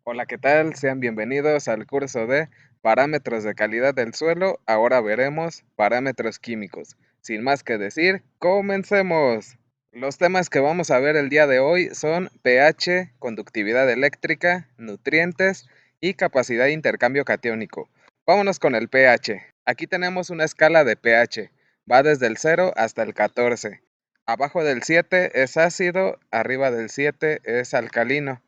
Hola, ¿qué tal? Sean bienvenidos al curso de Parámetros de calidad del suelo. Ahora veremos parámetros químicos. Sin más que decir, comencemos. Los temas que vamos a ver el día de hoy son pH, conductividad eléctrica, nutrientes y capacidad de intercambio catiónico. Vámonos con el pH. Aquí tenemos una escala de pH. Va desde el 0 hasta el 14. Abajo del 7 es ácido, arriba del 7 es alcalino.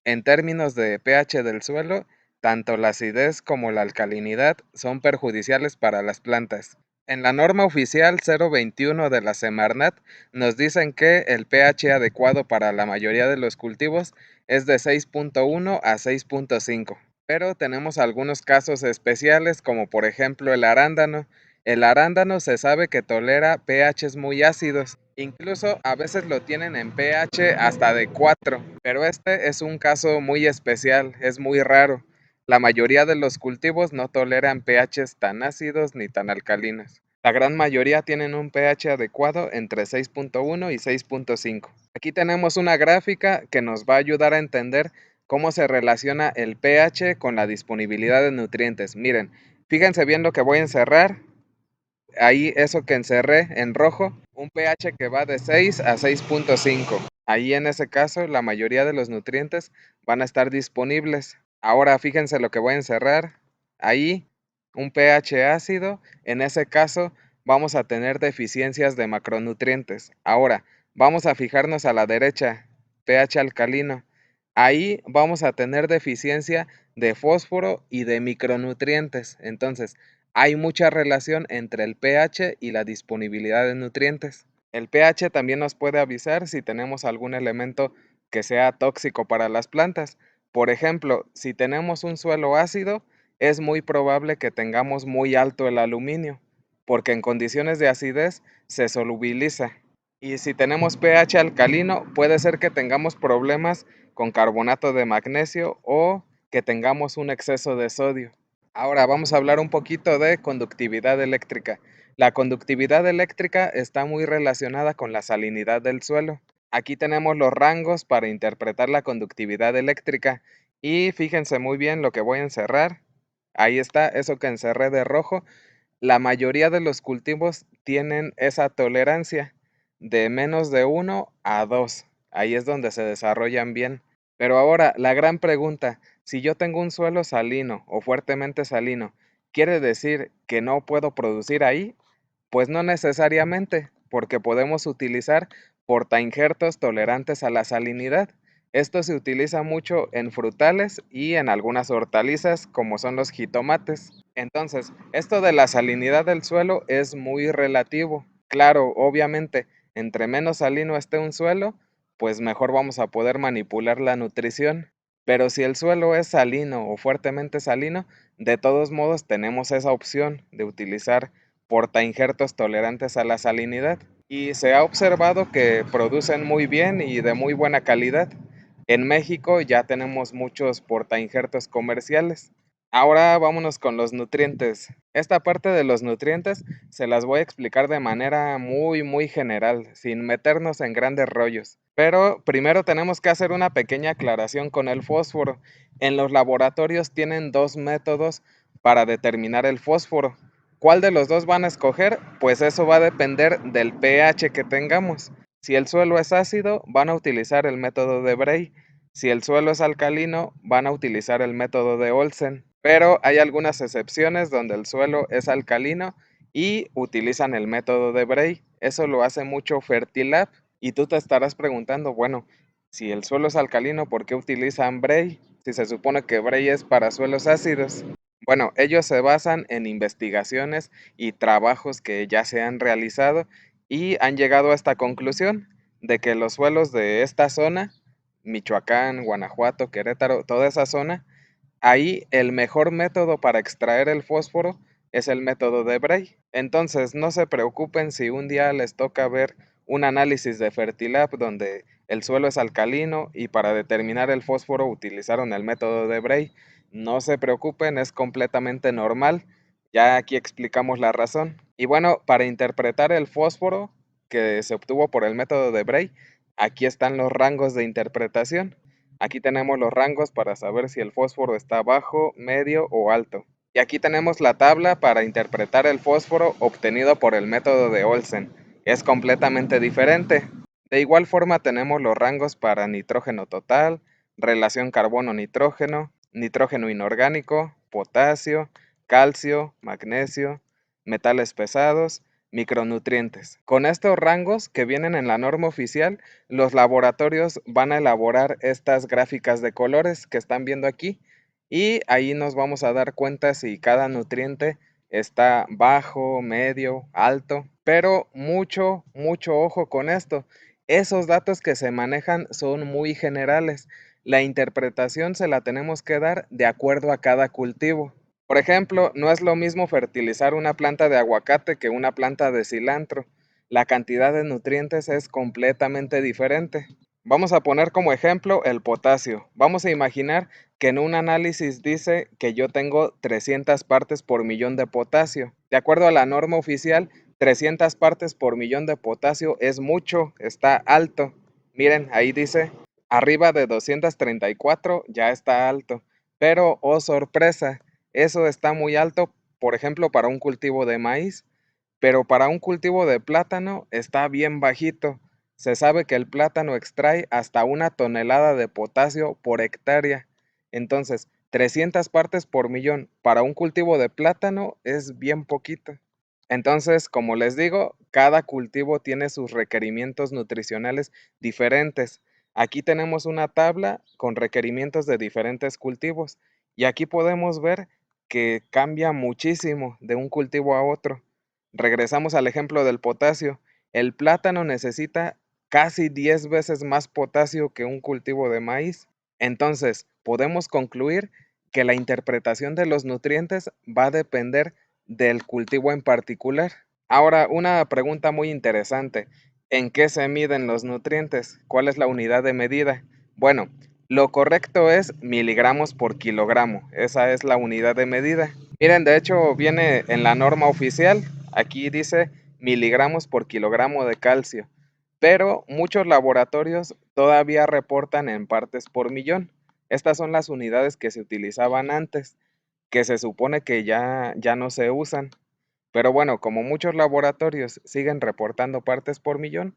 En términos de pH del suelo, tanto la acidez como la alcalinidad son perjudiciales para las plantas. En la norma oficial 021 de la Semarnat nos dicen que el pH adecuado para la mayoría de los cultivos es de 6.1 a 6.5, pero tenemos algunos casos especiales como por ejemplo el arándano. El arándano se sabe que tolera pHs muy ácidos, incluso a veces lo tienen en pH hasta de 4, pero este es un caso muy especial, es muy raro. La mayoría de los cultivos no toleran pHs tan ácidos ni tan alcalinos. La gran mayoría tienen un pH adecuado entre 6.1 y 6.5. Aquí tenemos una gráfica que nos va a ayudar a entender cómo se relaciona el pH con la disponibilidad de nutrientes. Miren, fíjense bien lo que voy a encerrar. Ahí eso que encerré en rojo, un pH que va de 6 a 6.5. Ahí en ese caso la mayoría de los nutrientes van a estar disponibles. Ahora fíjense lo que voy a encerrar. Ahí un pH ácido, en ese caso vamos a tener deficiencias de macronutrientes. Ahora vamos a fijarnos a la derecha, pH alcalino. Ahí vamos a tener deficiencia de fósforo y de micronutrientes. Entonces, hay mucha relación entre el pH y la disponibilidad de nutrientes. El pH también nos puede avisar si tenemos algún elemento que sea tóxico para las plantas. Por ejemplo, si tenemos un suelo ácido, es muy probable que tengamos muy alto el aluminio, porque en condiciones de acidez se solubiliza. Y si tenemos pH alcalino, puede ser que tengamos problemas con carbonato de magnesio o que tengamos un exceso de sodio. Ahora vamos a hablar un poquito de conductividad eléctrica. La conductividad eléctrica está muy relacionada con la salinidad del suelo. Aquí tenemos los rangos para interpretar la conductividad eléctrica y fíjense muy bien lo que voy a encerrar. Ahí está, eso que encerré de rojo. La mayoría de los cultivos tienen esa tolerancia de menos de 1 a 2. Ahí es donde se desarrollan bien. Pero ahora, la gran pregunta, si yo tengo un suelo salino o fuertemente salino, ¿quiere decir que no puedo producir ahí? Pues no necesariamente, porque podemos utilizar portainjertos tolerantes a la salinidad. Esto se utiliza mucho en frutales y en algunas hortalizas como son los jitomates. Entonces, esto de la salinidad del suelo es muy relativo. Claro, obviamente, entre menos salino esté un suelo, pues mejor vamos a poder manipular la nutrición. Pero si el suelo es salino o fuertemente salino, de todos modos tenemos esa opción de utilizar portainjertos tolerantes a la salinidad y se ha observado que producen muy bien y de muy buena calidad. En México ya tenemos muchos portainjertos comerciales. Ahora vámonos con los nutrientes. Esta parte de los nutrientes se las voy a explicar de manera muy general, sin meternos en grandes rollos. Pero primero tenemos que hacer una pequeña aclaración con el fósforo. En los laboratorios tienen dos métodos para determinar el fósforo. ¿Cuál de los dos van a escoger? Pues eso va a depender del pH que tengamos. Si el suelo es ácido, van a utilizar el método de Bray. Si el suelo es alcalino, van a utilizar el método de Olsen. Pero hay algunas excepciones donde el suelo es alcalino y utilizan el método de Bray. Eso lo hace mucho Fertilab. Y tú te estarás preguntando, bueno, si el suelo es alcalino, ¿por qué utilizan Bray? Si se supone que Bray es para suelos ácidos. Bueno, ellos se basan en investigaciones y trabajos que ya se han realizado y han llegado a esta conclusión de que los suelos de esta zona, Michoacán, Guanajuato, Querétaro, toda esa zona, ahí el mejor método para extraer el fósforo es el método de Bray. Entonces, no se preocupen si un día les toca ver un análisis de Fertilab donde el suelo es alcalino y para determinar el fósforo utilizaron el método de Bray. No se preocupen, es completamente normal. Ya aquí explicamos la razón. Y bueno, para interpretar el fósforo que se obtuvo por el método de Bray, aquí están los rangos de interpretación. Aquí tenemos los rangos para saber si el fósforo está bajo, medio o alto. Y aquí tenemos la tabla para interpretar el fósforo obtenido por el método de Olsen. Es completamente diferente. De igual forma tenemos los rangos para nitrógeno total, relación carbono-nitrógeno, nitrógeno inorgánico, potasio, calcio, magnesio, metales pesados, micronutrientes. Con estos rangos que vienen en la norma oficial, los laboratorios van a elaborar estas gráficas de colores que están viendo aquí y ahí nos vamos a dar cuenta si cada nutriente está bajo, medio, alto, pero mucho ojo con esto. Esos datos que se manejan son muy generales. La interpretación se la tenemos que dar de acuerdo a cada cultivo. Por ejemplo, no es lo mismo fertilizar una planta de aguacate que una planta de cilantro. La cantidad de nutrientes es completamente diferente. Vamos a poner como ejemplo el potasio. Vamos a imaginar que en un análisis dice que yo tengo 300 partes por millón de potasio. De acuerdo a la norma oficial, 300 partes por millón de potasio es mucho, está alto. Miren, ahí dice, arriba de 234 ya está alto. Pero, oh sorpresa, eso está muy alto, por ejemplo, para un cultivo de maíz, pero para un cultivo de plátano está bien bajito. Se sabe que el plátano extrae hasta 1 tonelada de potasio por hectárea. Entonces, 300 partes por millón para un cultivo de plátano es bien poquito. Entonces, como les digo, cada cultivo tiene sus requerimientos nutricionales diferentes. Aquí tenemos una tabla con requerimientos de diferentes cultivos y aquí podemos ver que cambia muchísimo de un cultivo a otro. Regresamos al ejemplo del potasio. El plátano necesita casi 10 veces más potasio que un cultivo de maíz. Entonces, podemos concluir que la interpretación de los nutrientes va a depender del cultivo en particular. Ahora, una pregunta muy interesante. ¿En qué se miden los nutrientes? ¿Cuál es la unidad de medida? Bueno, lo correcto es miligramos por kilogramo. Esa es la unidad de medida. Miren, de hecho viene en la norma oficial. Aquí dice miligramos por kilogramo de calcio. Pero muchos laboratorios todavía reportan en partes por millón. Estas son las unidades que se utilizaban antes, que se supone que ya no se usan. Pero bueno, como muchos laboratorios siguen reportando partes por millón,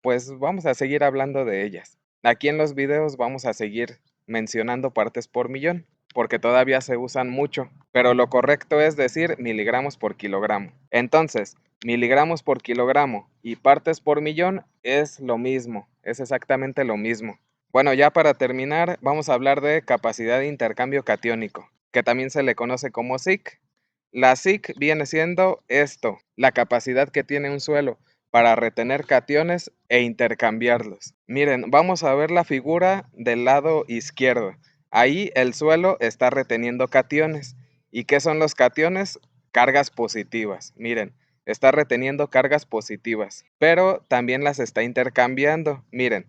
pues vamos a seguir hablando de ellas. Aquí en los videos vamos a seguir mencionando partes por millón, porque todavía se usan mucho, pero lo correcto es decir miligramos por kilogramo. Entonces, miligramos por kilogramo y partes por millón es lo mismo, es exactamente lo mismo. Bueno, ya para terminar, vamos a hablar de capacidad de intercambio catiónico, que también se le conoce como SIC. La SIC viene siendo esto, la capacidad que tiene un suelo para retener cationes e intercambiarlos. Miren, vamos a ver la figura del lado izquierdo. Ahí el suelo está reteniendo cationes. ¿Y qué son los cationes? Cargas positivas. Miren, está reteniendo cargas positivas, pero también las está intercambiando. Miren,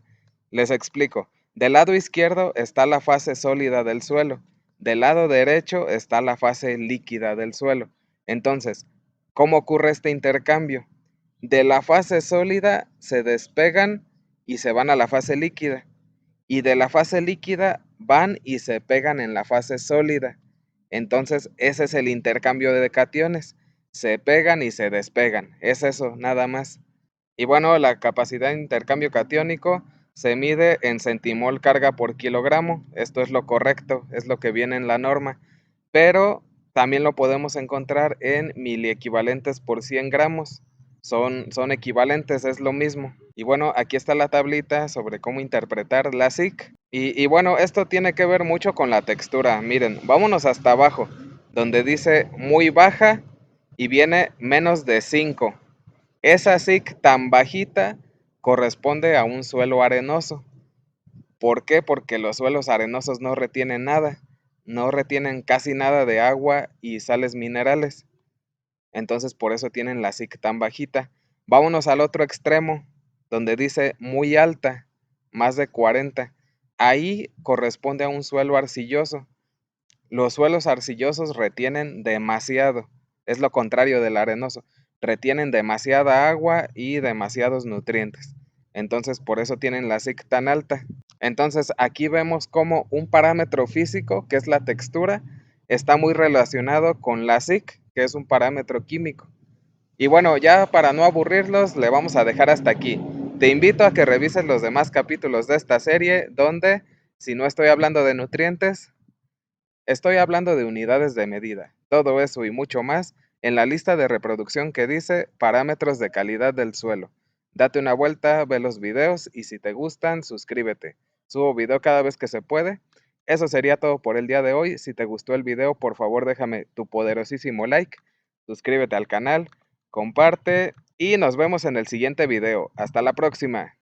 les explico. Del lado izquierdo está la fase sólida del suelo. Del lado derecho está la fase líquida del suelo. Entonces, ¿cómo ocurre este intercambio? De la fase sólida se despegan y se van a la fase líquida. Y de la fase líquida van y se pegan en la fase sólida. Entonces, ese es el intercambio de cationes. Se pegan y se despegan. Es eso, nada más. Y bueno, la capacidad de intercambio catiónico se mide en centimol carga por kilogramo. Esto es lo correcto, es lo que viene en la norma. Pero también lo podemos encontrar en miliequivalentes por 100 gramos. Son equivalentes, es lo mismo. Y bueno, aquí está la tablita sobre cómo interpretar la SIC. Y bueno, esto tiene que ver mucho con la textura. Miren, vámonos hasta abajo, donde dice muy baja y viene menos de 5. Esa SIC tan bajita corresponde a un suelo arenoso. ¿Por qué? Porque los suelos arenosos no retienen nada, no retienen casi nada de agua y sales minerales. Entonces por eso tienen la SIC tan bajita. Vámonos al otro extremo, donde dice muy alta, más de 40. Ahí corresponde a un suelo arcilloso. Los suelos arcillosos retienen demasiado, es lo contrario del arenoso, retienen demasiada agua y demasiados nutrientes. Entonces por eso tienen la SIC tan alta. Entonces aquí vemos cómo un parámetro físico, que es la textura, está muy relacionado con la SIC, que es un parámetro químico. Y bueno, ya para no aburrirlos, le vamos a dejar hasta aquí. Te invito a que revises los demás capítulos de esta serie, donde, si no estoy hablando de nutrientes, estoy hablando de unidades de medida. Todo eso y mucho más en la lista de reproducción que dice parámetros de calidad del suelo. Date una vuelta, ve los videos y si te gustan, suscríbete. Subo video cada vez que se puede. Eso sería todo por el día de hoy. Si te gustó el video, por favor déjame tu poderosísimo like, suscríbete al canal, comparte y nos vemos en el siguiente video. Hasta la próxima.